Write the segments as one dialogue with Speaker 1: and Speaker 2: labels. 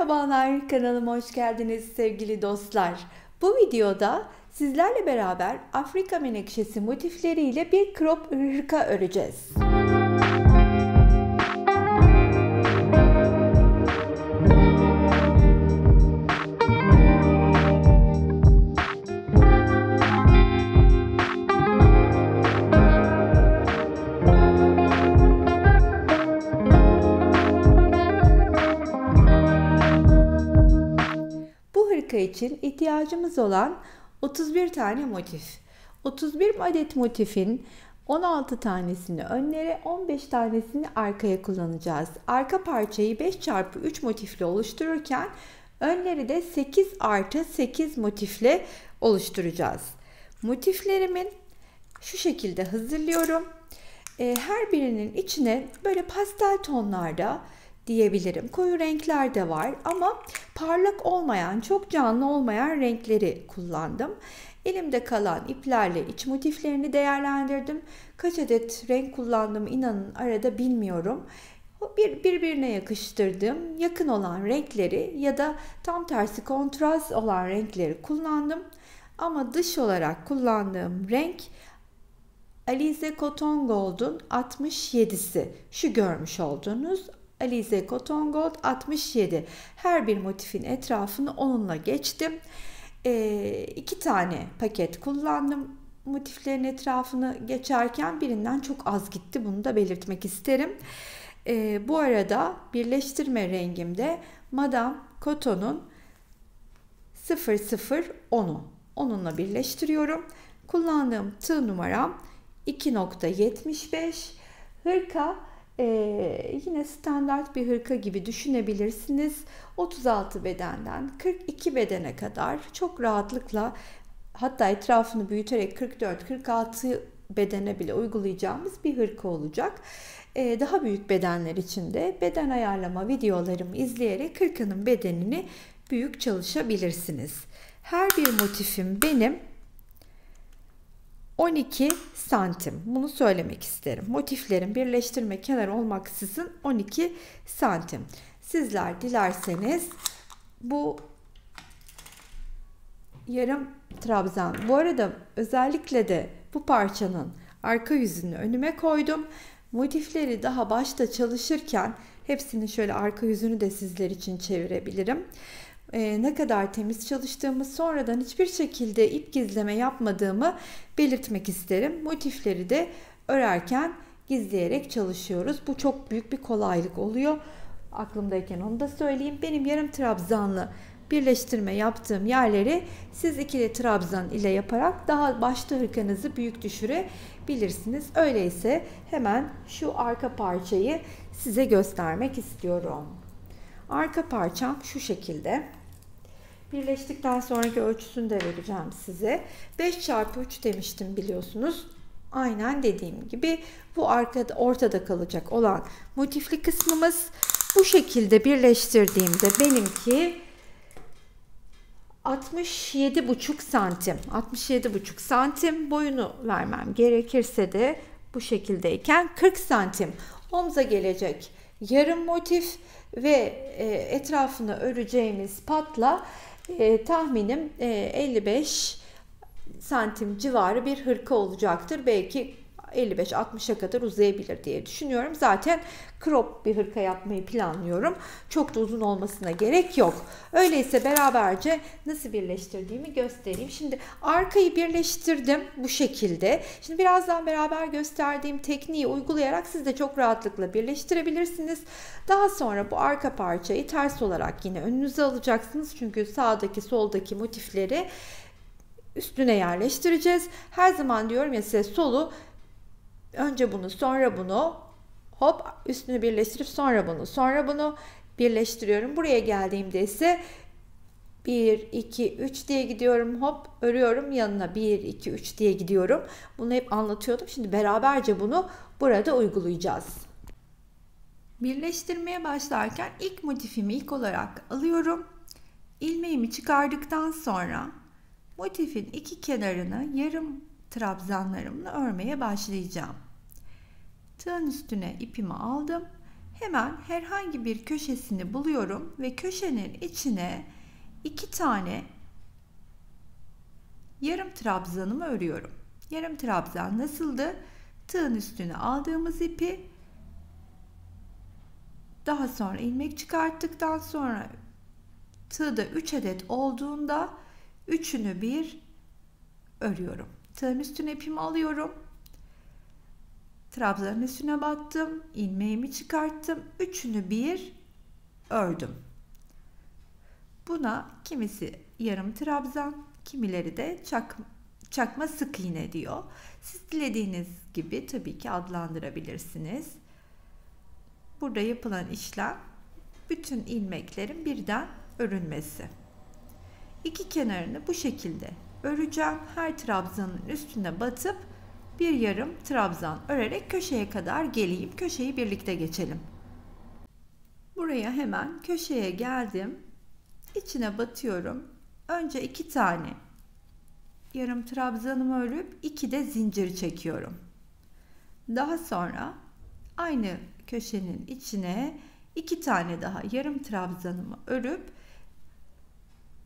Speaker 1: Merhabalar, kanalıma hoş geldiniz sevgili dostlar. Bu videoda sizlerle beraber Afrika menekşesi motifleriyle bir crop hırka öreceğiz. İçin ihtiyacımız olan 31 tane motif. 31 adet motifin 16 tanesini önlere, 15 tanesini arkaya kullanacağız. Arka parçayı 5x3 motifle oluştururken önleri de 8+8 motifle oluşturacağız. Motiflerimin şu şekilde hazırlıyorum. Her birinin içine böyle pastel tonlarda diyebilirim. Koyu renkler de var ama parlak olmayan, çok canlı olmayan renkleri kullandım. Elimde kalan iplerle iç motiflerini değerlendirdim. Kaç adet renk kullandım inanın arada bilmiyorum. Birbirine yakıştırdım. Yakın olan renkleri ya da tam tersi kontrast olan renkleri kullandım. Ama dış olarak kullandığım renk Alize Cotton Gold'un 67'si. Şu görmüş olduğunuz Alize Cotton Gold 67. Her bir motifin etrafını onunla geçtim. 2 tane paket kullandım. Motiflerin etrafını geçerken birinden çok az gitti. Bunu da belirtmek isterim. Bu arada birleştirme rengimde Madame Cotton'un 0010'u. Onunla birleştiriyorum. Kullandığım tığ numaram 2.75. Hırka yine standart bir hırka gibi düşünebilirsiniz. 36 bedenden 42 bedene kadar çok rahatlıkla, hatta etrafını büyüterek 44-46 bedene bile uygulayacağımız bir hırka olacak. Daha büyük bedenler için de beden ayarlama videolarımı izleyerek hırkanın bedenini büyük çalışabilirsiniz. Her bir motifim benim 12 santim. Bunu söylemek isterim. Motiflerin birleştirme kenar olmaksızın 12 santim. Sizler dilerseniz bu yarım trabzan. Bu arada özellikle de bu parçanın arka yüzünü önüme koydum. Motifleri daha başta çalışırken hepsinin şöyle arka yüzünü de sizler için çevirebilirim. Ne kadar temiz çalıştığımı, sonradan hiçbir şekilde ip gizleme yapmadığımı belirtmek isterim. Motifleri de örerken gizleyerek çalışıyoruz. Bu çok büyük bir kolaylık oluyor. Aklımdayken onu da söyleyeyim. Benim yarım trabzanlı birleştirme yaptığım yerleri siz ikili trabzan ile yaparak daha başta hırkanızı büyük düşürebilirsiniz. Öyleyse hemen şu arka parçayı size göstermek istiyorum. Arka parçam şu şekilde. Birleştikten sonraki ölçüsünü de vereceğim size. 5x3 demiştim biliyorsunuz. Aynen dediğim gibi bu arkada, ortada kalacak olan motifli kısmımız. Bu şekilde birleştirdiğimde benimki 67,5 santim. 67,5 santim boyunu vermem gerekirse de bu şekildeyken 40 santim omza gelecek yarım motif ve etrafını öreceğimiz patla tahminim 55 santim civarı bir hırka olacaktır. Belki 55-60'a kadar uzayabilir diye düşünüyorum. Zaten crop bir hırka yapmayı planlıyorum. Çok da uzun olmasına gerek yok. Öyleyse beraberce nasıl birleştirdiğimi göstereyim. Şimdi arkayı birleştirdim bu şekilde. Şimdi birazdan beraber gösterdiğim tekniği uygulayarak siz de çok rahatlıkla birleştirebilirsiniz. Daha sonra bu arka parçayı ters olarak yine önünüze alacaksınız. Çünkü sağdaki soldaki motifleri üstüne yerleştireceğiz. Her zaman diyorum ya size, solu önce bunu sonra bunu hop üstünü birleştirip sonra bunu birleştiriyorum. Buraya geldiğimde ise 1 2 3 diye gidiyorum, hop örüyorum, yanına 1 2 3 diye gidiyorum. Bunu hep anlatıyordum. Şimdi beraberce bunu burada uygulayacağız. Birleştirmeye başlarken ilk motifimi ilk olarak alıyorum. İlmeğimi çıkardıktan sonra motifin iki kenarını yarım trabzanlarımla örmeye başlayacağım. Tığın üstüne ipimi aldım. Hemen herhangi bir köşesini buluyorum ve köşenin içine 2 tane yarım trabzanımı örüyorum. Yarım trabzan nasıldı? Tığın üstüne aldığımız ipi, daha sonra ilmek çıkarttıktan sonra tığda 3 adet olduğunda üçünü bir örüyorum. Tığın üstüne ipimi alıyorum. Trabzanın üstüne battım. İlmeğimi çıkarttım. Üçünü bir ördüm. Buna kimisi yarım trabzan, kimileri de çakma sık iğne diyor. Siz dilediğiniz gibi tabii ki adlandırabilirsiniz. Burada yapılan işlem bütün ilmeklerin birden örülmesi. İki kenarını bu şekilde öreceğim. Her trabzanın üstüne batıp bir yarım trabzan örerek köşeye kadar geleyim. Köşeyi birlikte geçelim. Buraya hemen köşeye geldim. İçine batıyorum. Önce 2 tane yarım trabzanımı örüp 2 de zincir çekiyorum. Daha sonra aynı köşenin içine 2 tane daha yarım trabzanımı örüp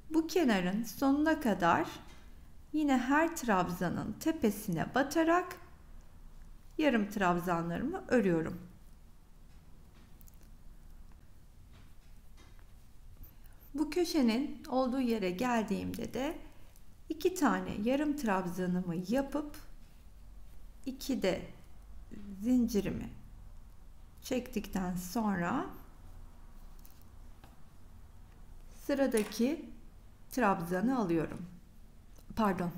Speaker 1: bu kenarın sonuna kadar yine her trabzanın tepesine batarak yarım trabzanlarımı örüyorum. Bu köşenin olduğu yere geldiğimde de 2 tane yarım trabzanımı yapıp 2 de zincirimi çektikten sonra sıradaki trabzanı alıyorum.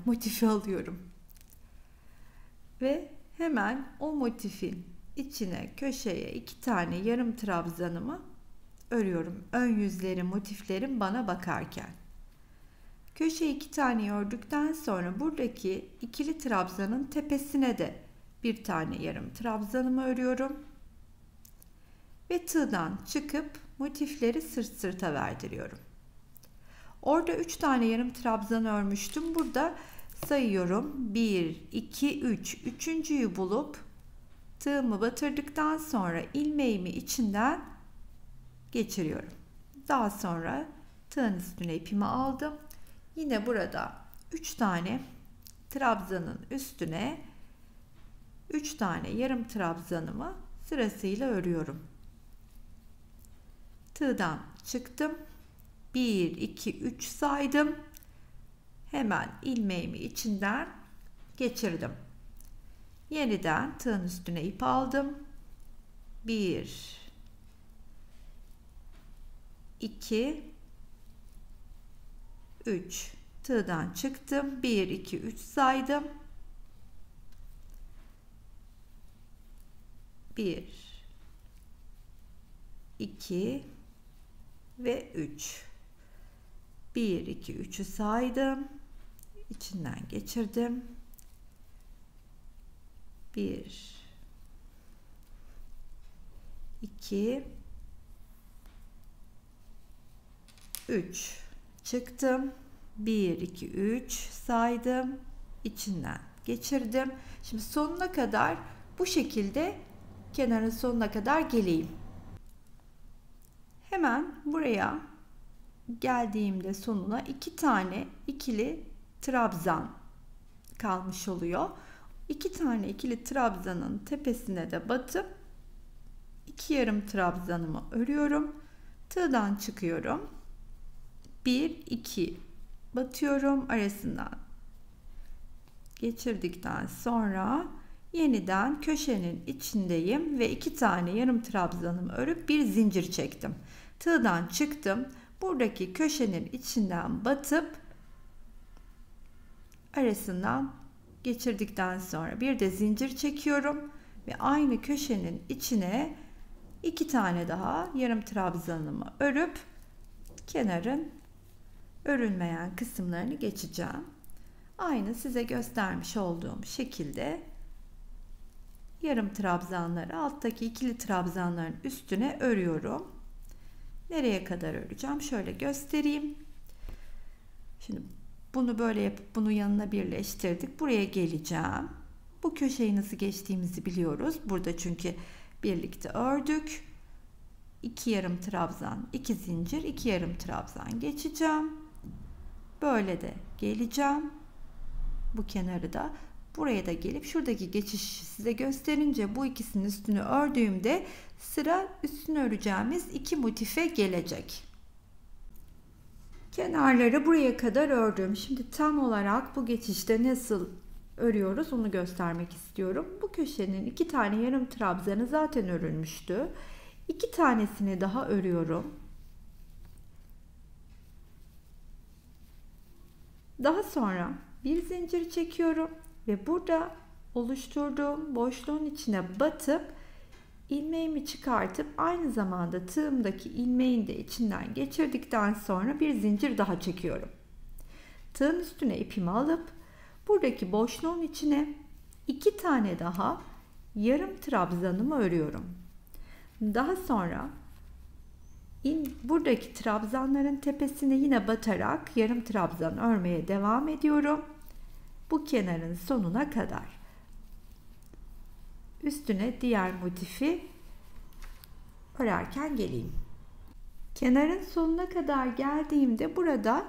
Speaker 1: Motifi alıyorum. Ve hemen o motifin içine, köşeye 2 tane yarım trabzanımı örüyorum. Ön yüzleri, motiflerim bana bakarken. Köşeye 2 tane ördükten sonra buradaki ikili trabzanın tepesine de bir tane yarım trabzanımı örüyorum. Ve tığdan çıkıp motifleri sırt sırta verdiriyorum. Orada 3 tane yarım trabzan örmüştüm. Burada sayıyorum. 1, 2, 3. Üçüncüyü bulup tığımı batırdıktan sonra ilmeğimi içinden geçiriyorum. Daha sonra tığın üstüne ipimi aldım. Yine burada 3 tane trabzanın üstüne 3 tane yarım trabzanımı sırasıyla örüyorum. Tığdan çıktım. 1, 2, 3 saydım. Hemen ilmeğimi içinden geçirdim. Yeniden tığın üstüne ip aldım. 1, 2, 3. Tığdan çıktım. 1, 2, 3 saydım. 1, 2 ve 3. 1, 2, 3'ü saydım. İçinden geçirdim. 1, 2, 3. Çıktım. 1, 2, 3 saydım. İçinden geçirdim. Şimdi sonuna kadar bu şekilde kenarın sonuna kadar geleyim. Hemen buraya geldiğimde sonuna 2 tane ikili trabzan kalmış oluyor. 2 tane ikili trabzanın tepesine de batıp 2 yarım trabzanımı örüyorum. Tığdan çıkıyorum. 1, 2 batıyorum, arasından geçirdikten sonra yeniden köşenin içindeyim ve 2 tane yarım trabzanımı örüp bir zincir çektim. Tığdan çıktım. Buradaki köşenin içinden batıp arasından geçirdikten sonra bir de zincir çekiyorum ve aynı köşenin içine 2 tane daha yarım trabzanımı örüp kenarın örülmeyen kısımlarını geçeceğim. Aynı size göstermiş olduğum şekilde yarım trabzanları alttaki ikili trabzanların üstüne örüyorum. Nereye kadar öreceğim? Şöyle göstereyim. Şimdi bunu böyle yapıp bunu yanına birleştirdik. Buraya geleceğim. Bu köşeyi nasıl geçtiğimizi biliyoruz. Burada çünkü birlikte ördük. 2 yarım trabzan, 2 zincir, 2 yarım trabzan geçeceğim. Böyle de geleceğim. Bu kenarı da buraya da gelip şuradaki geçişi size gösterince bu ikisinin üstünü ördüğümde sıra üstünü öreceğimiz iki motife gelecek. Kenarları buraya kadar ördüm. Şimdi tam olarak bu geçişte nasıl örüyoruz onu göstermek istiyorum. Bu köşenin 2 tane yarım trabzanı zaten örülmüştü. 2 tanesini daha örüyorum. Daha sonra bir zincir çekiyorum ve burada oluşturduğum boşluğun içine batıp ilmeğimi çıkartıp aynı zamanda tığımdaki ilmeğin de içinden geçirdikten sonra bir zincir daha çekiyorum. Tığın üstüne ipimi alıp buradaki boşluğun içine 2 tane daha yarım trabzanımı örüyorum. Daha sonra buradaki trabzanların tepesine yine batarak yarım trabzan örmeye devam ediyorum. Bu kenarın sonuna kadar. Üstüne diğer motifi örerken geleyim. Kenarın sonuna kadar geldiğimde burada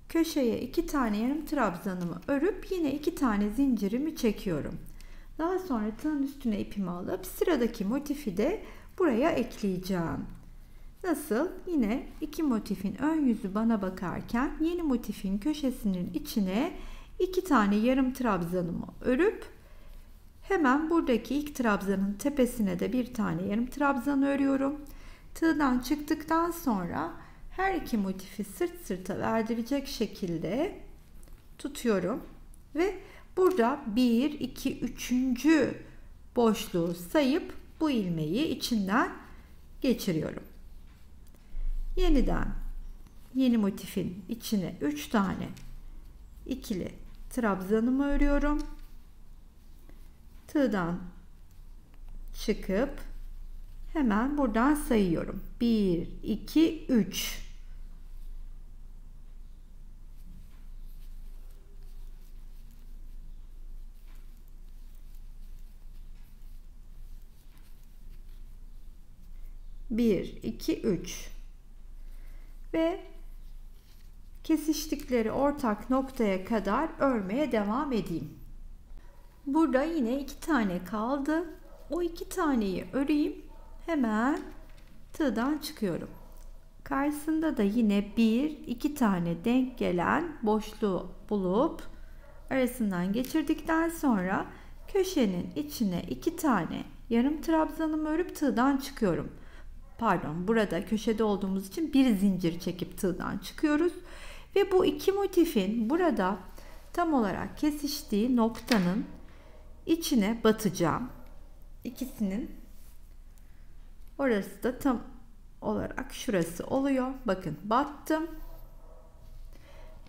Speaker 1: köşeye 2 tane yarım trabzanımı örüp yine 2 tane zincirimi çekiyorum. Daha sonra tığın üstüne ipimi alıp sıradaki motifi de buraya ekleyeceğim. Nasıl? Yine iki motifin ön yüzü bana bakarken yeni motifin köşesinin içine 2 tane yarım trabzanımı örüp hemen buradaki ilk trabzanın tepesine de bir tane yarım trabzan örüyorum. Tığdan çıktıktan sonra her iki motifi sırt sırta verdirecek şekilde tutuyorum ve burada 1, 2, 3. boşluğu sayıp bu ilmeği içinden geçiriyorum. Yeniden yeni motifin içine 3 tane ikili trabzanımı örüyorum. Tığdan çıkıp hemen buradan sayıyorum. 1, 2, 3. Bir, iki, üç. Ve kesiştikleri ortak noktaya kadar örmeye devam edeyim. Burada yine 2 tane kaldı. O 2 taneyi öreyim. Hemen tığdan çıkıyorum. Karşısında da yine 1, 2 tane denk gelen boşluğu bulup arasından geçirdikten sonra köşenin içine 2 tane yarım trabzanımı örüp tığdan çıkıyorum. Pardon, burada köşede olduğumuz için bir zincir çekip tığdan çıkıyoruz. Ve bu iki motifin burada tam olarak kesiştiği noktanın içine batacağım. İkisinin orası da tam olarak şurası oluyor. Bakın battım.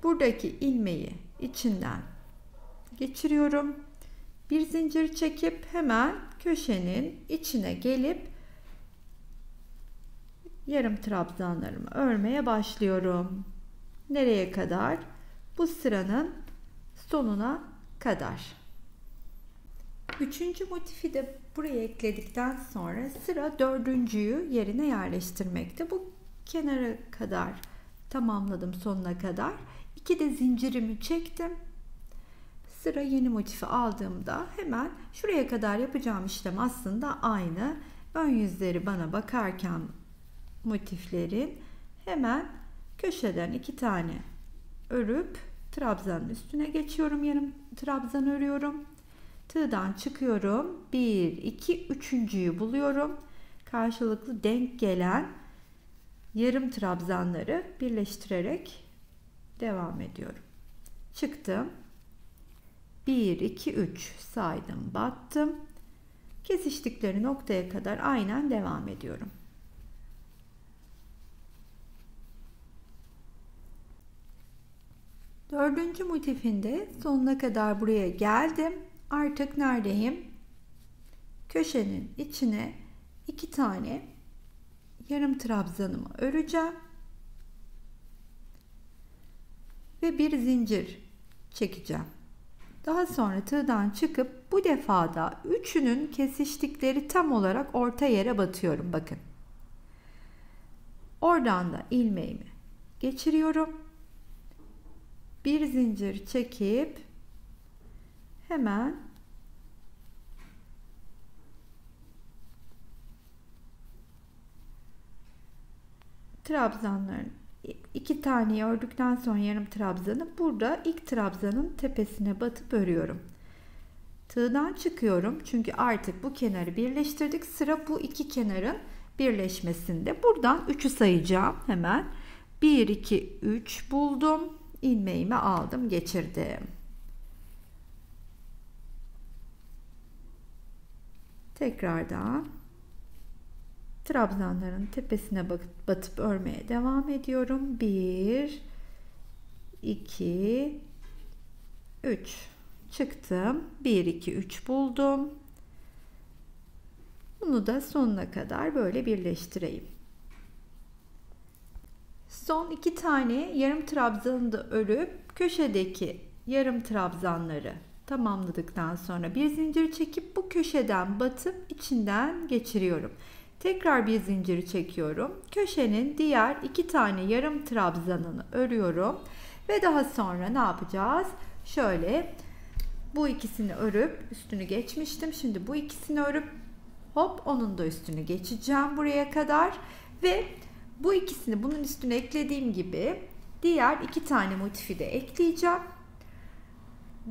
Speaker 1: Buradaki ilmeği içinden geçiriyorum. Bir zincir çekip hemen köşenin içine gelip yarım trabzanlarımı örmeye başlıyorum. Nereye kadar? Bu sıranın sonuna kadar. Üçüncü motifi de buraya ekledikten sonra sıra dördüncüyü yerine yerleştirmekte. Bu kenara kadar tamamladım, sonuna kadar. 2 de zincirimi çektim. Sıra yeni motifi aldığımda hemen şuraya kadar yapacağım işlem aslında aynı. Ön yüzleri bana bakarken motiflerin hemen köşeden 2 tane örüp trabzanın üstüne geçiyorum. Yarım trabzan örüyorum. Tığdan çıkıyorum. 1, 2, 3.'yü buluyorum. Karşılıklı denk gelen yarım trabzanları birleştirerek devam ediyorum. Çıktım. 1, 2, 3 saydım, battım. Kesiştikleri noktaya kadar aynen devam ediyorum. Dördüncü motifinde sonuna kadar buraya geldim. Artık neredeyim? Köşenin içine 2 tane yarım trabzanımı öreceğim. Ve bir zincir çekeceğim. Daha sonra tığdan çıkıp bu defada üçünün kesiştikleri tam olarak orta yere batıyorum. Bakın. Oradan da ilmeğimi geçiriyorum. Bir zincir çekip hemen trabzanların 2 tane ördükten sonra yarım trabzanı burada ilk trabzanın tepesine batıp örüyorum. Tığdan çıkıyorum çünkü artık bu kenarı birleştirdik. Sıra bu iki kenarın birleşmesinde. Buradan 3'ü sayacağım hemen. 1 2 3 buldum. İlmeğimi aldım, geçirdim. Tekrardan trabzanların tepesine batıp örmeye devam ediyorum. 1 2 3 çıktım. 1 2 3 buldum. Bunu da sonuna kadar böyle birleştireyim. Son 2 tane yarım trabzanı da örüp köşedeki yarım trabzanları tamamladıktan sonra bir zincir çekip bu köşeden batıp içinden geçiriyorum. Tekrar bir zincir çekiyorum. Köşenin diğer 2 tane yarım trabzanını örüyorum ve daha sonra ne yapacağız? Şöyle bu ikisini örüp üstünü geçmiştim. Şimdi bu ikisini örüp hop onun da üstünü geçeceğim buraya kadar ve bu ikisini bunun üstüne eklediğim gibi diğer 2 tane motifi de ekleyeceğim.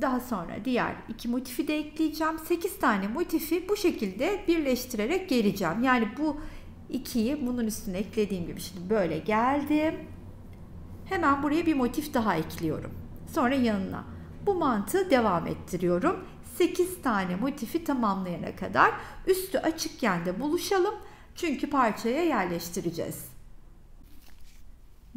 Speaker 1: Daha sonra diğer 2 motifi de ekleyeceğim. 8 tane motifi bu şekilde birleştirerek geleceğim. Yani bu 2'yi bunun üstüne eklediğim gibi şimdi böyle geldim. Hemen buraya bir motif daha ekliyorum. Sonra yanına bu mantığı devam ettiriyorum. 8 tane motifi tamamlayana kadar üstü açıkken de buluşalım. Çünkü parçaya yerleştireceğiz.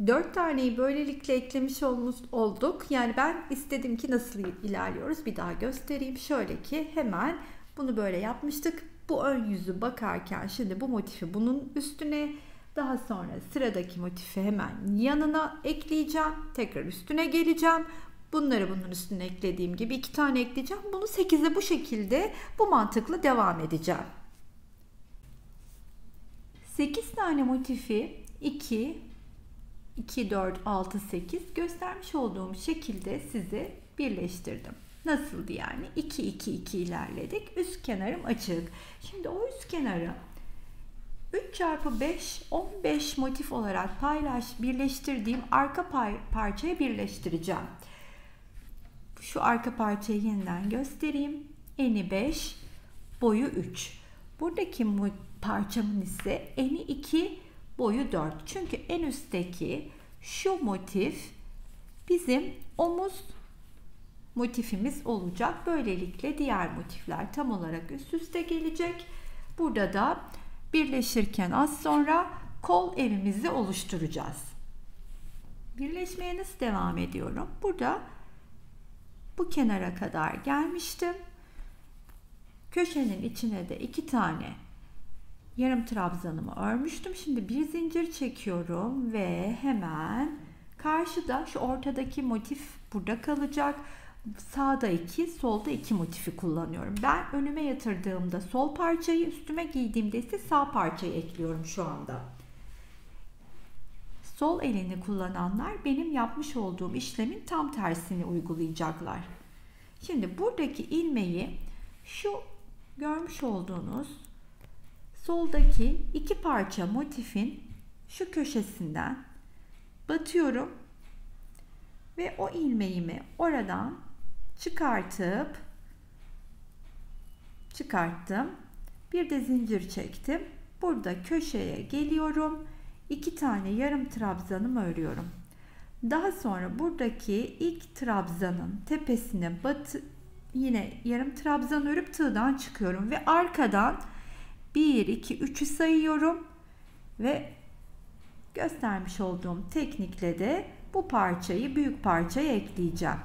Speaker 1: 4 taneyi böylelikle eklemiş olduk. Yani ben istedim ki nasıl ilerliyoruz bir daha göstereyim. Şöyle ki hemen bunu böyle yapmıştık. Bu ön yüzü bakarken şimdi bu motifi bunun üstüne, daha sonra sıradaki motifi hemen yanına ekleyeceğim. Tekrar üstüne geleceğim. Bunları bunun üstüne eklediğim gibi 2 tane ekleyeceğim. Bunu 8'e bu şekilde bu mantıkla devam edeceğim. 8 tane motifi 2 4, 6, 8 göstermiş olduğum şekilde sizi birleştirdim. Nasıldı yani? 2, 2, 2 ilerledik. Üst kenarım açık. Şimdi o üst kenarı 3 çarpı 5, 15 motif olarak birleştirdiğim arka parçaya birleştireceğim. Şu arka parçayı yeniden göstereyim. Eni 5, boyu 3. Buradaki parçamın ise eni 2, boyu 4. Çünkü en üstteki şu motif bizim omuz motifimiz olacak. Böylelikle diğer motifler tam olarak üst üste gelecek. Burada da birleşirken az sonra kol evimizi oluşturacağız. Birleşmeye nasıl devam ediyorum? Burada bu kenara kadar gelmiştim. Köşenin içine de 2 tane yarım trabzanımı örmüştüm. Şimdi bir zincir çekiyorum ve hemen karşıda şu ortadaki motif burada kalacak. Sağda 2, solda 2 motifi kullanıyorum. Ben önüme yatırdığımda sol parçayı, üstüme giydiğimde ise sağ parçayı ekliyorum şu anda. Sol elini kullananlar benim yapmış olduğum işlemin tam tersini uygulayacaklar. Şimdi buradaki ilmeği şu görmüş olduğunuz soldaki 2 parça motifin şu köşesinden batıyorum ve o ilmeğimi oradan çıkarttım. Bir de zincir çektim. Burada köşeye geliyorum. 2 tane yarım trabzanımı örüyorum. Daha sonra buradaki ilk trabzanın tepesine yine yarım trabzan örüp tığdan çıkıyorum ve arkadan 1 2 3'ü sayıyorum ve göstermiş olduğum teknikle de bu parçayı, büyük parçayı ekleyeceğim.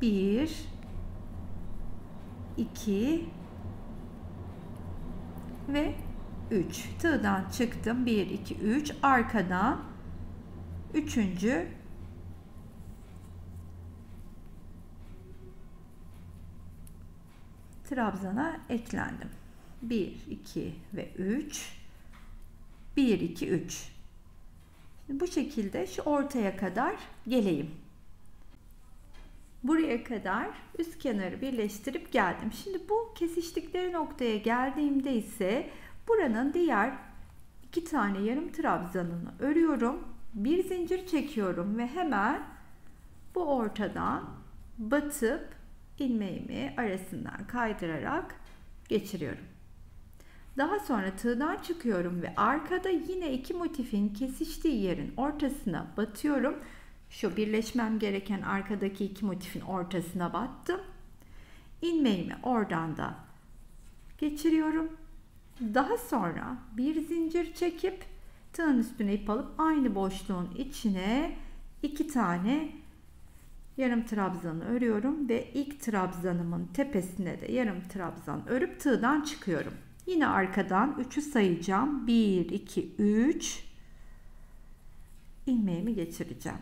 Speaker 1: 1 2 ve 3. Tığdan çıktım. 1 2 3 arkadan 3. trabzana eklendim. 1 2 ve 3. 1 2 3. Bu şekilde şu ortaya kadar geleyim. Buraya kadar üst kenarı birleştirip geldim. Şimdi bu kesiştikleri noktaya geldiğimde ise buranın diğer 2 tane yarım trabzanını örüyorum. Bir zincir çekiyorum ve hemen bu ortadan batıp ilmeğimi arasından kaydırarak geçiriyorum. Daha sonra tığdan çıkıyorum ve arkada yine iki motifin kesiştiği yerin ortasına batıyorum. Şu birleşmem gereken arkadaki iki motifin ortasına battım. İlmeğimi oradan da geçiriyorum. Daha sonra bir zincir çekip tığın üstüne ip alıp aynı boşluğun içine 2 tane yarım trabzanı örüyorum ve ilk trabzanımın tepesine de yarım trabzan örüp tığdan çıkıyorum. Yine arkadan 3'ü sayacağım. 1, 2, 3 ilmeğimi geçireceğim.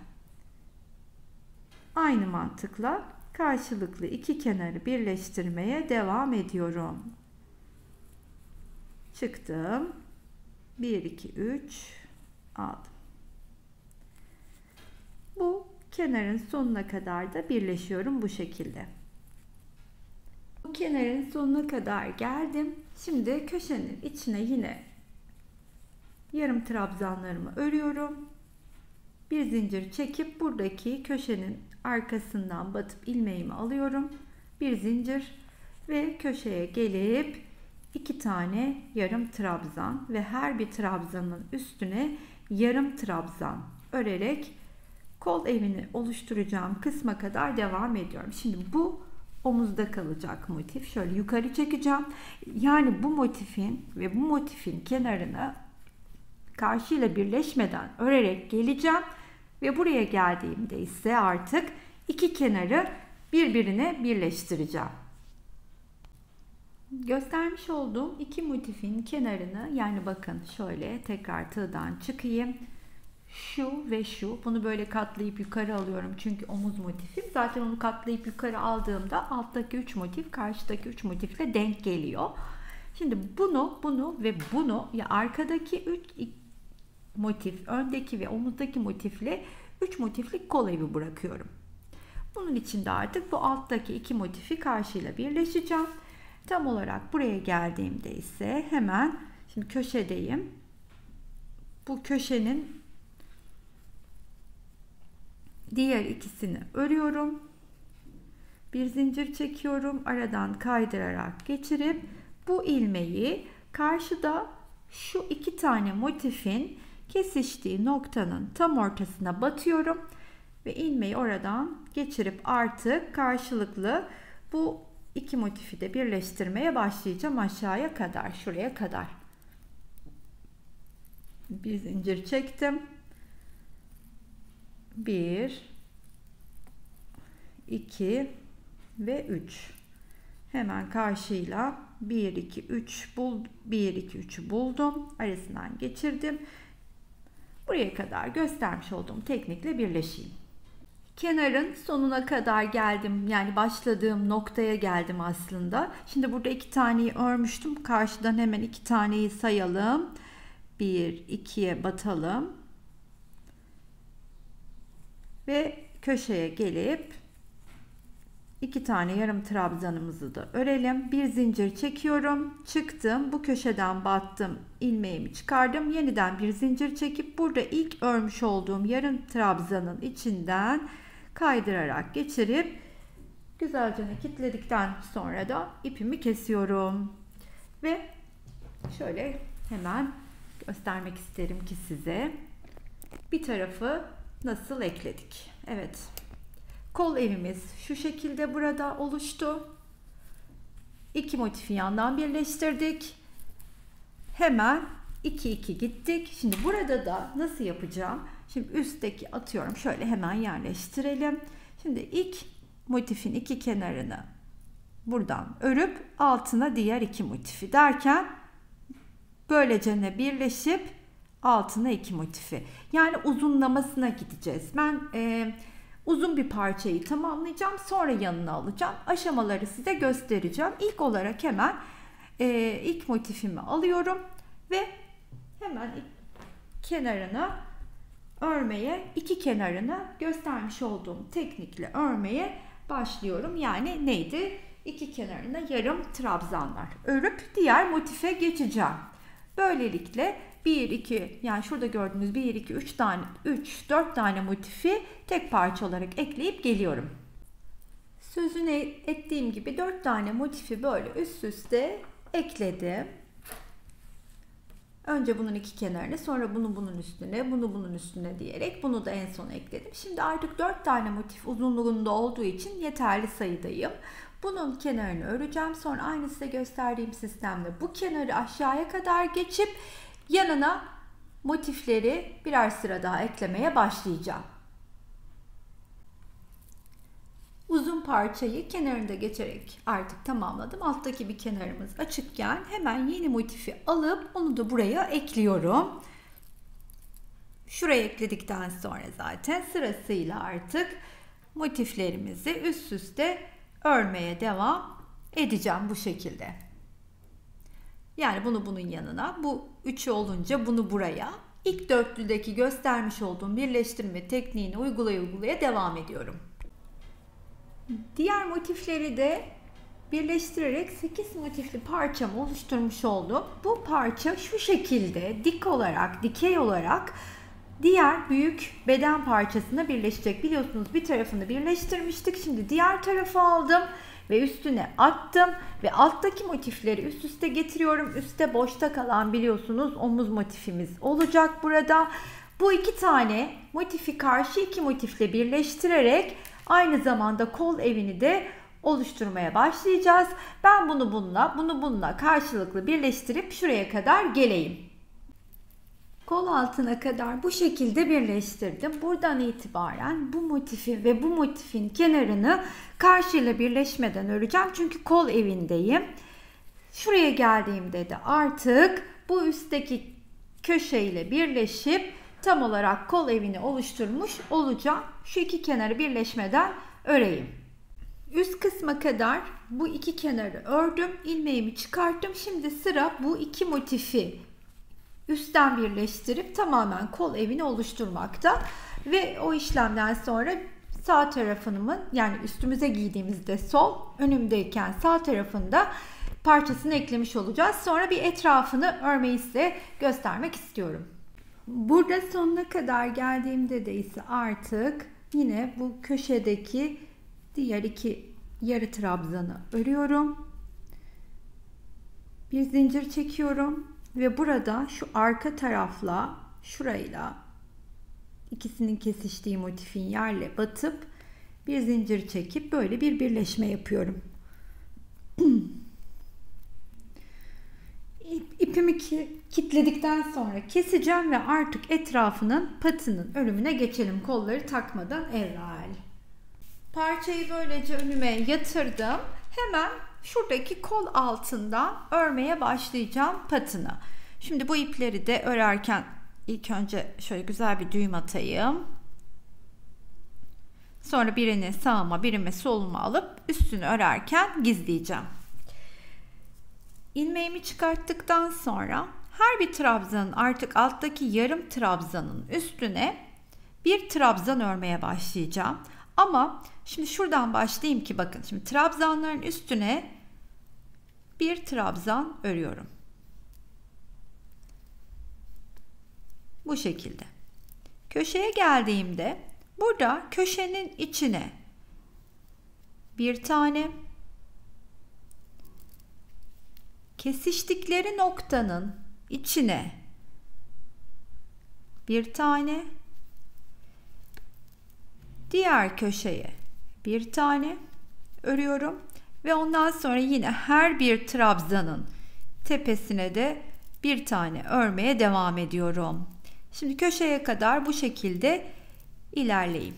Speaker 1: Aynı mantıkla karşılıklı iki kenarı birleştirmeye devam ediyorum. Çıktım. 1, 2, 3 aldım. Bu kenarın sonuna kadar da birleşiyorum bu şekilde. Bu kenarın sonuna kadar geldim. Şimdi köşenin içine yine yarım trabzanlarımı örüyorum. Bir zincir çekip buradaki köşenin arkasından batıp ilmeğimi alıyorum. Bir zincir ve köşeye gelip 2 tane yarım trabzan ve her bir trabzanın üstüne yarım trabzan örerek kol evini oluşturacağım kısma kadar devam ediyorum. Şimdi bu omuzda kalacak motif. Şöyle yukarı çekeceğim. Yani bu motifin ve bu motifin kenarını karşıyla birleşmeden örerek geleceğim ve buraya geldiğimde ise artık iki kenarı birbirine birleştireceğim. Göstermiş olduğum iki motifin kenarını, yani bakın şöyle tekrar tığdan çıkayım. Şu ve şu, bunu böyle katlayıp yukarı alıyorum çünkü omuz motifim. Zaten onu katlayıp yukarı aldığımda alttaki 3 motif karşıdaki 3 motifle denk geliyor. Şimdi bunu ve bunu, ya arkadaki 3 motif, öndeki ve omuzdaki motifle 3 motiflik kol evi bırakıyorum. Bunun için de artık bu alttaki 2 motifi karşıyla birleşeceğim. Tam olarak buraya geldiğimde ise hemen şimdi köşedeyim. Bu köşenin diğer ikisini örüyorum. Bir zincir çekiyorum. Aradan kaydırarak geçirip bu ilmeği karşıda şu 2 tane motifin kesiştiği noktanın tam ortasına batıyorum ve ilmeği oradan geçirip artık karşılıklı bu 2 motifi de birleştirmeye başlayacağım aşağıya kadar, şuraya kadar. Bir zincir çektim. 1 2 ve 3. Hemen karşıyla 1 2 3 1 2 3'ü buldum. Arasından geçirdim. Buraya kadar göstermiş olduğum teknikle birleşeyim. Kenarın sonuna kadar geldim. Yani başladığım noktaya geldim aslında. Şimdi burada 2 taneyi örmüştüm. Karşıdan hemen 2 taneyi sayalım. 1 2'ye batalım. Ve köşeye gelip 2 tane yarım trabzanımızı da örelim. Bir zincir çekiyorum. Çıktım. Bu köşeden battım. İlmeğimi çıkardım. Yeniden bir zincir çekip burada ilk örmüş olduğum yarım trabzanın içinden kaydırarak geçirip güzelce kilitledikten sonra da ipimi kesiyorum. Ve şöyle hemen göstermek isterim ki size bir tarafı nasıl ekledik. Evet. Kol evimiz şu şekilde burada oluştu. 2 motifi yandan birleştirdik. Hemen 2 2 gittik. Şimdi burada da nasıl yapacağım? Şimdi üstteki atıyorum. Şöyle hemen yerleştirelim. Şimdi ilk motifin 2 kenarını buradan örüp altına diğer 2 motifi derken böylece birleşip altına 2 motifi. Yani uzunlamasına gideceğiz. Ben uzun bir parçayı tamamlayacağım. Sonra yanına alacağım. Aşamaları size göstereceğim. İlk olarak hemen ilk motifimi alıyorum ve hemen kenarına örmeye, iki kenarını göstermiş olduğum teknikle örmeye başlıyorum. Yani neydi? İki kenarına yarım trabzanlar örüp diğer motife geçeceğim. Böylelikle 1 2 yani şurada gördüğünüz 1 2 3 tane 4 tane motifi tek parça olarak ekleyip geliyorum. Sözünü ettiğim gibi 4 tane motifi böyle üst üste ekledim. Önce bunun iki kenarını, sonra bunu bunun üstüne, bunu bunun üstüne diyerek bunu da en son ekledim. Şimdi artık 4 tane motif uzunluğunda olduğu için yeterli sayıdayım. Bunun kenarını öreceğim. Sonra aynı size gösterdiğim sistemle bu kenarı aşağıya kadar geçip yanına motifleri birer sıra daha eklemeye başlayacağım. Uzun parçayı kenarında geçerek artık tamamladım. Alttaki bir kenarımız açıkken hemen yeni motifi alıp onu da buraya ekliyorum. Şuraya ekledikten sonra zaten sırasıyla artık motiflerimizi üst üste örmeye devam edeceğim bu şekilde. Yani bunu bunun yanına, bu üçü olunca bunu buraya. İlk dörtlüdeki göstermiş olduğum birleştirme tekniğini uygulaya devam ediyorum. Diğer motifleri de birleştirerek 8 motifli parçamı oluşturmuş oldum. Bu parça şu şekilde dik olarak, dikey olarak diğer büyük beden parçasına birleşecek. Biliyorsunuz bir tarafını birleştirmiştik. Şimdi diğer tarafı aldım ve üstüne attım ve alttaki motifleri üst üste getiriyorum. Üstte boşta kalan biliyorsunuz omuz motifimiz olacak burada. Bu iki tane motifi karşı iki motifle birleştirerek aynı zamanda kol evini de oluşturmaya başlayacağız. Ben bunu bununla karşılıklı birleştirip şuraya kadar geleyim. Kol altına kadar bu şekilde birleştirdim. Buradan itibaren bu motifi ve bu motifin kenarını karşıyla birleşmeden öreceğim. Çünkü kol evindeyim. Şuraya geldiğimde de artık bu üstteki köşeyle birleşip tam olarak kol evini oluşturmuş olacağım. Şu iki kenarı birleşmeden öreyim. Üst kısma kadar bu iki kenarı ördüm. İlmeğimi çıkarttım. Şimdi sıra bu iki motifi üstten birleştirip tamamen kol evini oluşturmakta. Ve o işlemden sonra sağ tarafımın, yani üstümüze giydiğimizde sol, önümdeyken sağ tarafında parçasını eklemiş olacağız. Sonra bir etrafını örmeyi size göstermek istiyorum. Burada sonuna kadar geldiğimde de ise artık yine bu köşedeki diğer iki yarı trabzanı örüyorum. Bir zincir çekiyorum ve burada şu arka tarafla şurayla ikisinin kesiştiği motifin yerle batıp bir zincir çekip böyle bir birleşme yapıyorum. İpimi kilitledikten sonra keseceğim ve artık etrafının patının örümüne geçelim kolları takmadan evvel. Parçayı böylece önüme yatırdım. Hemen şuradaki kol altından örmeye başlayacağım patını. Şimdi bu ipleri de örerken ilk önce şöyle güzel bir düğüm atayım. Sonra birini sağıma, birini soluma alıp üstünü örerken gizleyeceğim. İlmeğimi çıkarttıktan sonra her bir trabzanın, artık alttaki yarım trabzanın üstüne bir trabzan örmeye başlayacağım. Ama şimdi şuradan başlayayım ki bakın, şimdi trabzanların üstüne bir trabzan örüyorum. Bu şekilde. Köşeye geldiğimde burada köşenin içine bir tane, kesiştikleri noktanın içine bir tane, diğer köşeye bir tane örüyorum ve ondan sonra yine her bir trabzanın tepesine de bir tane örmeye devam ediyorum. Şimdi köşeye kadar bu şekilde ilerleyeyim.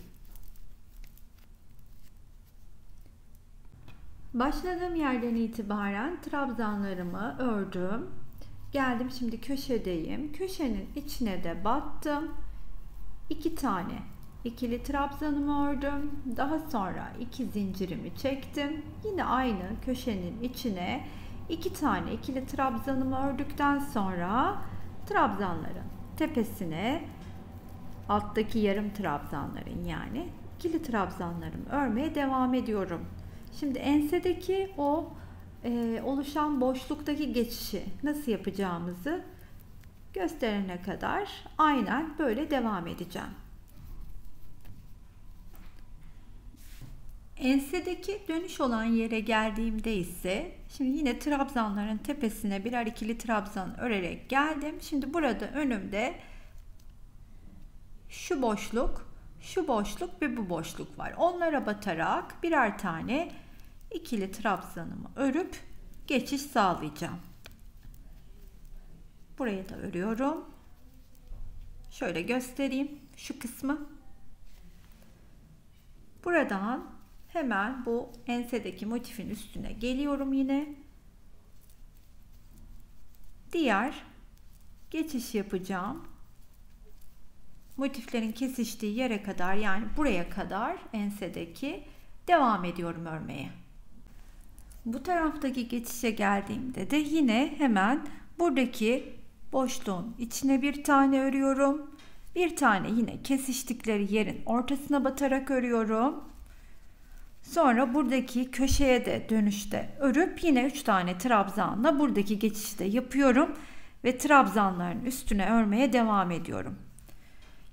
Speaker 1: Başladığım yerden itibaren trabzanlarımı ördüm. Geldim, şimdi köşedeyim. Köşenin içine de battım. 2 tane ikili trabzanımı ördüm. Daha sonra 2 zincirimi çektim. Yine aynı köşenin içine 2 tane ikili trabzanımı ördükten sonra trabzanların tepesine alttaki yarım trabzanların yani ikili trabzanlarımı örmeye devam ediyorum. Şimdi ensedeki o oluşan boşluktaki geçişi nasıl yapacağımızı gösterene kadar aynen böyle devam edeceğim. Ensedeki dönüş olan yere geldiğimde ise şimdi yine trabzanların tepesine birer ikili trabzan örerek geldim. Şimdi burada önümde şu boşluk, şu boşluk ve bu boşluk var. Onlara batarak birer tane ikili trabzanımı örüp geçiş sağlayacağım. Buraya da örüyorum. Şöyle göstereyim şu kısmı. Buradan hemen bu ensedeki motifin üstüne geliyorum yine. Diğer geçiş yapacağım motiflerin kesiştiği yere kadar, yani buraya kadar ensedeki devam ediyorum örmeye. Bu taraftaki geçişe geldiğimde de yine hemen buradaki boşluğun içine bir tane örüyorum. Bir tane yine kesiştikleri yerin ortasına batarak örüyorum. Sonra buradaki köşeye de dönüşte örüp yine 3 tane trabzanla buradaki geçişi de yapıyorum ve trabzanların üstüne örmeye devam ediyorum.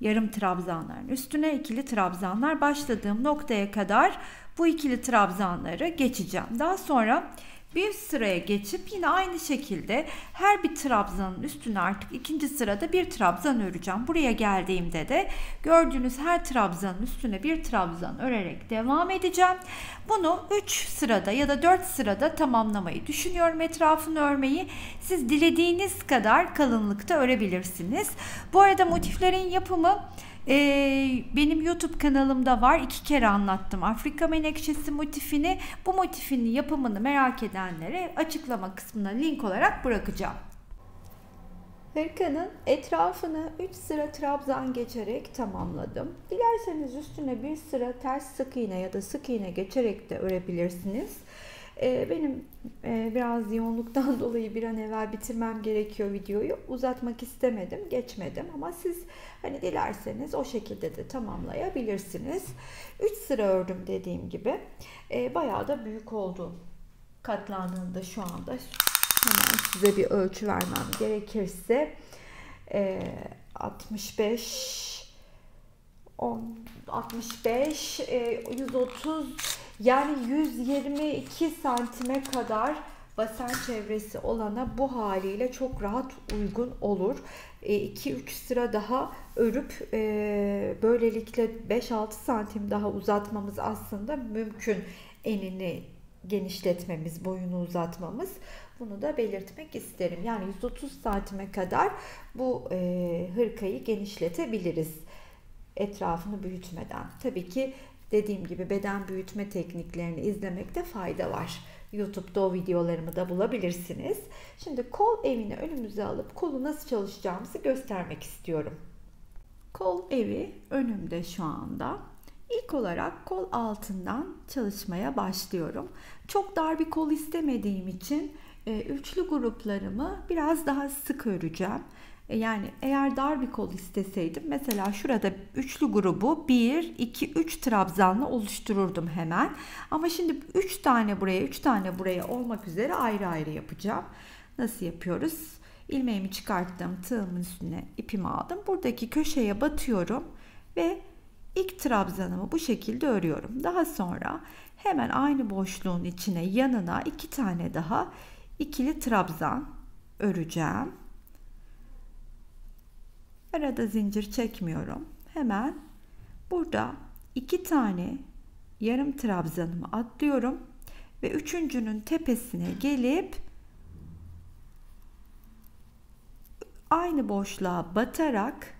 Speaker 1: Yarım trabzanların üstüne ikili trabzanlar, başladığım noktaya kadar bu ikili trabzanları geçeceğim. Daha sonra bir sıraya geçip yine aynı şekilde her bir trabzanın üstüne artık ikinci sırada bir trabzan öreceğim. Buraya geldiğimde de gördüğünüz her trabzanın üstüne bir trabzan örerek devam edeceğim. Bunu 3 sırada ya da 4 sırada tamamlamayı düşünüyorum, etrafını örmeyi. Siz dilediğiniz kadar kalınlıkta örebilirsiniz. Bu arada motiflerin yapımı benim YouTube kanalımda var. 2 kere anlattım Afrika menekşesi motifini. Bu motifin yapımını merak edenlere açıklama kısmına link olarak bırakacağım. Hırkanın etrafını 3 sıra trabzan geçerek tamamladım. Dilerseniz üstüne bir sıra ters sık iğne ya da sık iğne geçerek de örebilirsiniz. Benim biraz yoğunluktan dolayı bir an evvel bitirmem gerekiyor videoyu. Uzatmak istemedim, geçmedim ama siz hani dilerseniz o şekilde de tamamlayabilirsiniz. 3 sıra ördüm dediğim gibi. Bayağı da büyük oldu katlandığında şu anda. Hemen size bir ölçü vermem gerekirse 65 130 yani 122 santime kadar basen çevresi olana bu haliyle çok rahat uygun olur. 2-3 sıra daha örüp böylelikle 5-6 santim daha uzatmamız aslında mümkün. Enini genişletmemiz, boyunu uzatmamız. Bunu da belirtmek isterim. Yani 130 santime kadar bu hırkayı genişletebiliriz etrafını büyütmeden. Tabii ki dediğim gibi beden büyütme tekniklerini izlemekte fayda var. YouTube'da o videolarımı da bulabilirsiniz. Şimdi kol evini önümüze alıp kolu nasıl çalışacağımızı göstermek istiyorum. Kol evi önümde şu anda. İlk olarak kol altından çalışmaya başlıyorum. Çok dar bir kol istemediğim için üçlü gruplarımı biraz daha sık öreceğim. Yani eğer dar bir kol isteseydim mesela şurada üçlü grubu 1, 2, 3 trabzanla oluştururdum hemen. Ama şimdi 3 tane buraya 3 tane buraya olmak üzere ayrı ayrı yapacağım. Nasıl yapıyoruz? İlmeğimi çıkarttım, tığımın üstüne ipimi aldım. Buradaki köşeye batıyorum ve ilk trabzanımı bu şekilde örüyorum. Daha sonra hemen aynı boşluğun içine yanına 2 tane daha ikili trabzan öreceğim. Arada zincir çekmiyorum. Hemen burada 2 tane yarım trabzanımı atlıyorum ve üçüncünün tepesine gelip aynı boşluğa batarak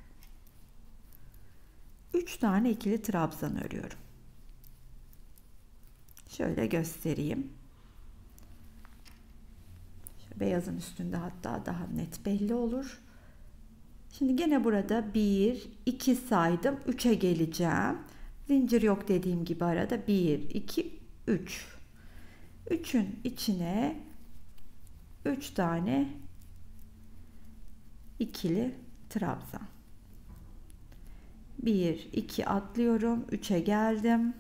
Speaker 1: 3 tane ikili trabzan örüyorum. Şöyle göstereyim. Şu beyazın üstünde hatta daha net belli olur. Şimdi gene burada 1, 2 saydım. 3'e geleceğim. Zincir yok dediğim gibi arada 1, 2, 3. 3'ün içine 3 tane ikili trabzan. 1 2 atlıyorum, 3'e geldim.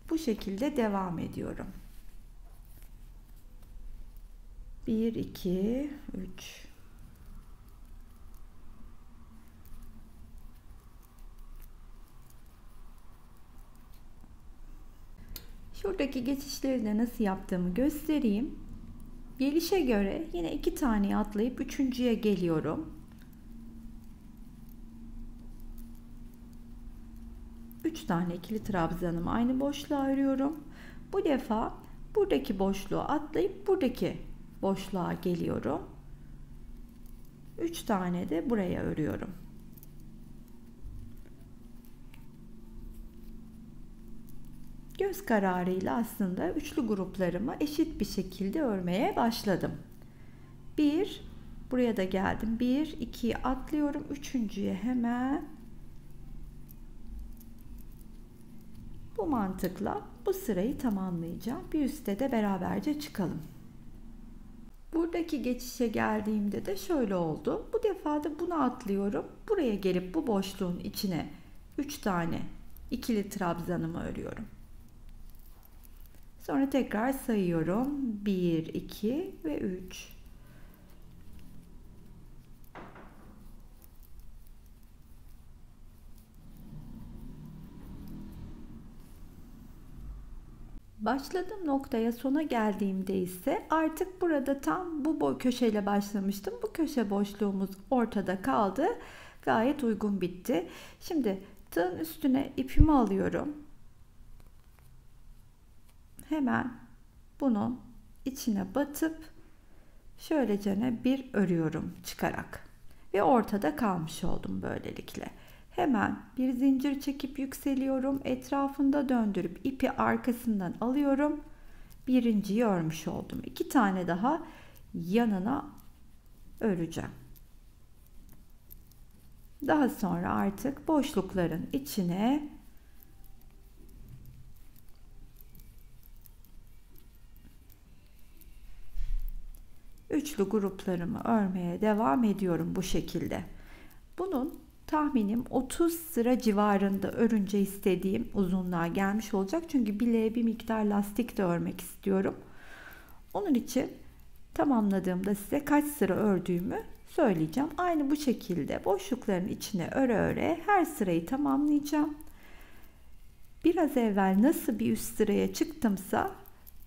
Speaker 1: Bu şekilde devam ediyorum. 1 2 3 Şuradaki geçişleri de nasıl yaptığımı göstereyim. Gelişe göre yine 2 tane atlayıp üçüncüye geliyorum. 3 tane ikili trabzanımı aynı boşluğa örüyorum. Bu defa buradaki boşluğu atlayıp buradaki boşluğa geliyorum. 3 tane de buraya örüyorum. Göz kararıyla aslında üçlü gruplarımı eşit bir şekilde örmeye başladım. 1 buraya da geldim. 1 2'yi atlıyorum. Üçüncüye hemen bu mantıkla bu sırayı tamamlayacağım. Bir üste de beraberce çıkalım. Buradaki geçişe geldiğimde de şöyle oldu. Bu defa da bunu atlıyorum. Buraya gelip bu boşluğun içine 3 tane ikili trabzanımı örüyorum. Sonra tekrar sayıyorum. 1, 2 ve 3. Başladığım noktaya sona geldiğimde ise artık burada tam bu köşeyle başlamıştım. Bu köşe boşluğumuz ortada kaldı. Gayet uygun bitti. Şimdi tığın üstüne ipimi alıyorum. Hemen bunun içine batıp şöylecene bir örüyorum çıkarak. Ve ortada kalmış oldum böylelikle. Hemen bir zincir çekip yükseliyorum. Etrafında döndürüp ipi arkasından alıyorum. Birinciyi örmüş oldum. 2 tane daha yanına öreceğim. Daha sonra artık boşlukların içine üçlü gruplarımı örmeye devam ediyorum bu şekilde. Bunun tahminim 30 sıra civarında örünce istediğim uzunluğa gelmiş olacak. Çünkü bileğe bir miktar lastik de örmek istiyorum. Onun için tamamladığımda size kaç sıra ördüğümü söyleyeceğim. Aynı bu şekilde boşlukların içine öre öre her sırayı tamamlayacağım. Biraz evvel nasıl bir üst sıraya çıktımsa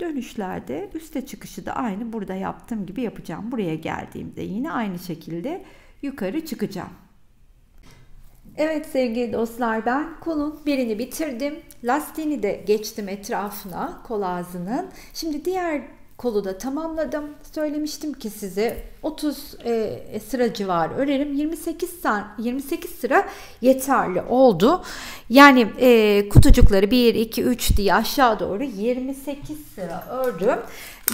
Speaker 1: dönüşlerde üste çıkışı da aynı burada yaptığım gibi yapacağım. Buraya geldiğimde yine aynı şekilde yukarı çıkacağım. Evet sevgili dostlar, ben kolun birini bitirdim. Lastiğini de geçtim etrafına, kol ağzının. Şimdi diğer kolu da tamamladım. Söylemiştim ki size 30 sıra civarı örerim. 28 sıra yeterli oldu. Yani kutucukları 1, 2, 3 diye aşağı doğru 28 sıra ördüm.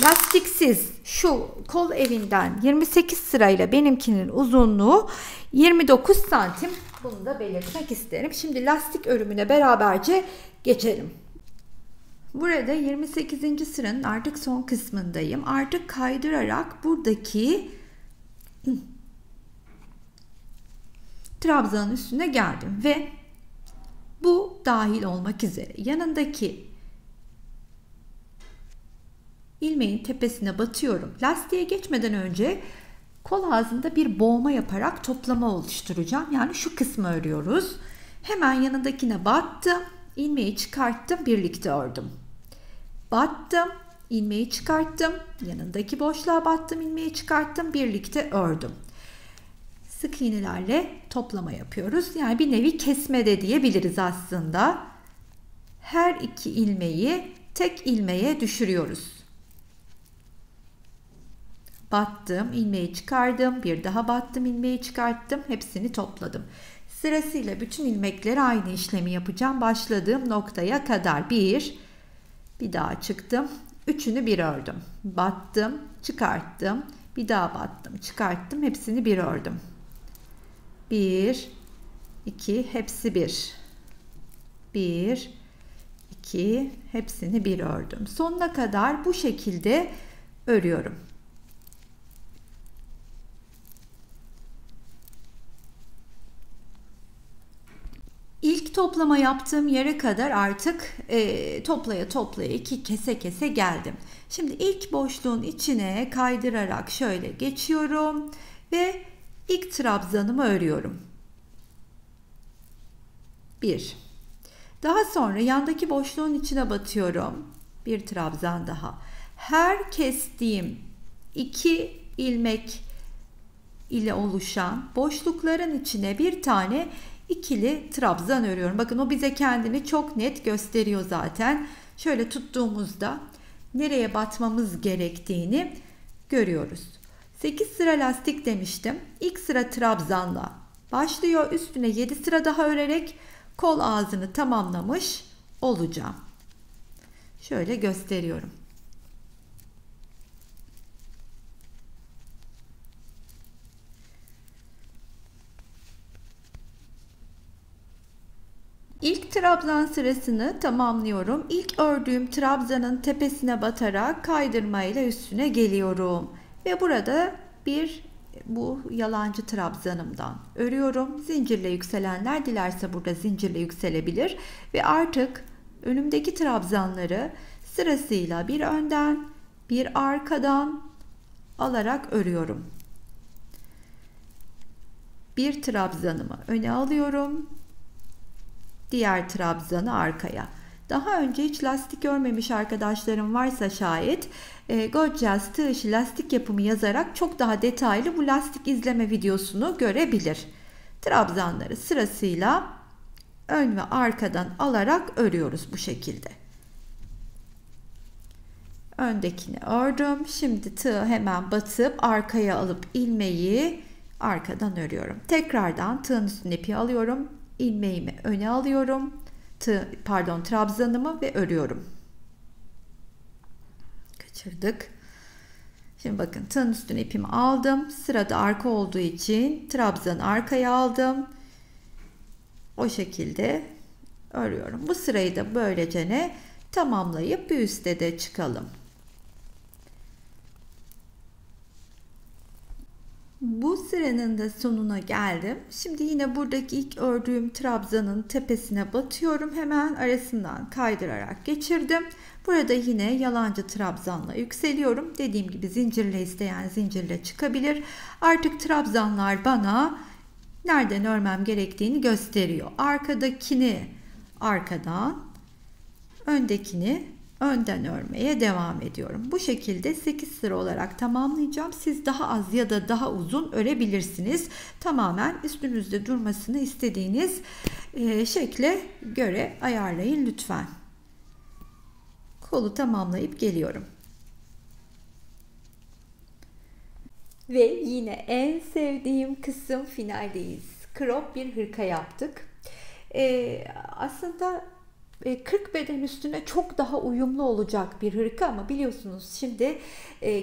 Speaker 1: Lastiksiz şu kol evinden 28 sırayla benimkinin uzunluğu 29 santim. Bunu da belirtmek isterim. Şimdi lastik örümüne beraberce geçelim. Burada 28. sıranın artık son kısmındayım. Artık kaydırarak buradaki trabzanın üstüne geldim ve bu dahil olmak üzere yanındaki ilmeğin tepesine batıyorum. Lastiğe geçmeden önce kol ağzında bir boğma yaparak toplama oluşturacağım. Yani şu kısmı örüyoruz. Hemen yanındakine battım. İlmeği çıkarttım. Birlikte ördüm. Battım. İlmeği çıkarttım. Yanındaki boşluğa battım. İlmeği çıkarttım. Birlikte ördüm. Sık iğnelerle toplama yapıyoruz. Yani bir nevi kesme de diyebiliriz aslında. Her iki ilmeği tek ilmeğe düşürüyoruz. Battım, ilmeği çıkardım, bir daha battım, ilmeği çıkarttım, hepsini topladım. Sırasıyla bütün ilmekleri aynı işlemi yapacağım. Başladığım noktaya kadar bir daha çıktım, üçünü bir ördüm. Battım, çıkarttım, bir daha battım, çıkarttım, hepsini bir ördüm. 1, 2, hepsi bir. 1, 2, hepsini bir ördüm. Sonuna kadar bu şekilde örüyorum. İlk toplama yaptığım yere kadar artık toplaya toplaya 2 kese kese geldim. Şimdi ilk boşluğun içine kaydırarak şöyle geçiyorum ve ilk trabzanımı örüyorum. 1. Daha sonra yandaki boşluğun içine batıyorum. Bir trabzan daha. Her kestiğim 2 ilmek ile oluşan boşlukların içine bir tane ikili trabzan örüyorum. Bakın o bize kendini çok net gösteriyor zaten. Şöyle tuttuğumuzda nereye batmamız gerektiğini görüyoruz. 8 sıra lastik demiştim. İlk sıra trabzanla başlıyor. Üstüne 7 sıra daha örerek kol ağzını tamamlamış olacağım. Şöyle gösteriyorum. İlk trabzan sırasını tamamlıyorum. İlk ördüğüm trabzanın tepesine batarak kaydırmayla üstüne geliyorum. Ve burada bu yalancı trabzanımdan örüyorum. Zincirle yükselenler dilerse burada zincirle yükselebilir. Ve artık önümdeki trabzanları sırasıyla bir önden bir arkadan alarak örüyorum. Bir trabzanımı öne alıyorum. Diğer trabzanı arkaya. Daha önce hiç lastik örmemiş arkadaşlarım varsa şayet Gorgeous tığ işi lastik yapımı yazarak çok daha detaylı bu lastik izleme videosunu görebilir. Trabzanları sırasıyla ön ve arkadan alarak örüyoruz bu şekilde. Öndekini ördüm. Şimdi tığı hemen batıp arkaya alıp ilmeği arkadan örüyorum. Tekrardan tığın üstüne ipi alıyorum. İlmeğimi öne alıyorum. Trabzanımı ve örüyorum. Kaçırdık. Şimdi bakın tığın üstüne ipimi aldım. Sırada arka olduğu için trabzanı arkaya aldım. O şekilde örüyorum. Bu sırayı da böylece tamamlayıp bir üste de çıkalım. Bu sıranın da sonuna geldim. Şimdi yine buradaki ilk ördüğüm trabzanın tepesine batıyorum. Hemen arasından kaydırarak geçirdim. Burada yine yalancı trabzanla yükseliyorum. Dediğim gibi zincirle isteyen zincirle çıkabilir. Artık trabzanlar bana nereden örmem gerektiğini gösteriyor. Arkadakini arkadan, öndekini önden örmeye devam ediyorum. Bu şekilde 8 sıra olarak tamamlayacağım. Siz daha az ya da daha uzun örebilirsiniz. Tamamen üstünüzde durmasını istediğiniz şekle göre ayarlayın lütfen. Kolu tamamlayıp geliyorum. Ve yine en sevdiğim kısım finaldeyiz. Crop bir hırka yaptık. Aslında 40 beden üstüne çok daha uyumlu olacak bir hırka ama biliyorsunuz şimdi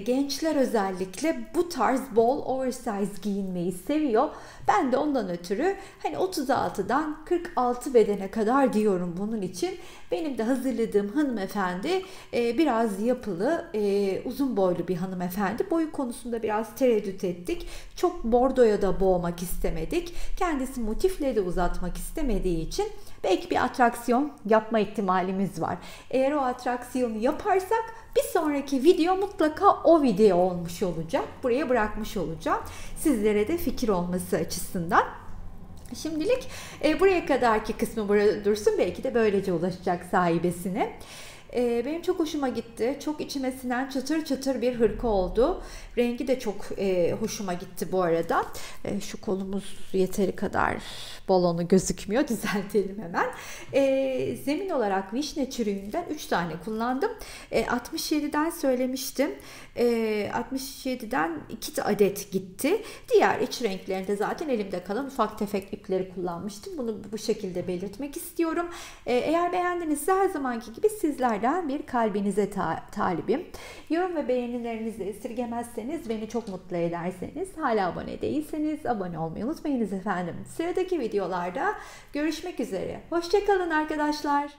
Speaker 1: gençler özellikle bu tarz bol oversize giyinmeyi seviyor. Ben de ondan ötürü hani 36'dan 46 bedene kadar diyorum bunun için. Benim de hazırladığım hanımefendi biraz yapılı, uzun boylu bir hanımefendi. Boyu konusunda biraz tereddüt ettik. Çok bordoya da boğmak istemedik. Kendisi motifle de uzatmak istemediği için belki bir atraksiyon yapma ihtimalimiz var. Eğer o atraksiyonu yaparsak bir sonraki video mutlaka o video olmuş olacak. Buraya bırakmış olacağım. Sizlere de fikir olması açısından. Şimdilik buraya kadarki kısmı burada dursun. Belki de böylece ulaşacak sahibesine. Benim çok hoşuma gitti. Çok içime sinen çıtır çıtır bir hırka oldu. Rengi de çok hoşuma gitti bu arada. Şu kolumuz yeteri kadar balonu gözükmüyor. Düzeltelim hemen. Zemin olarak vişne çürüğünden 3 tane kullandım. 67'den söylemiştim. 67'den 2 adet gitti. Diğer iç renklerinde zaten elimde kalan ufak tefek ipleri kullanmıştım. Bunu bu şekilde belirtmek istiyorum. Eğer beğendinizse her zamanki gibi sizlerden bir kalbinize talibim. Yorum ve beğenilerinizi esirgemezseniz, beni çok mutlu ederseniz, hala abone değilseniz abone olmayı unutmayınız efendim. Sıradaki videolarda görüşmek üzere. Hoşça kalın arkadaşlar.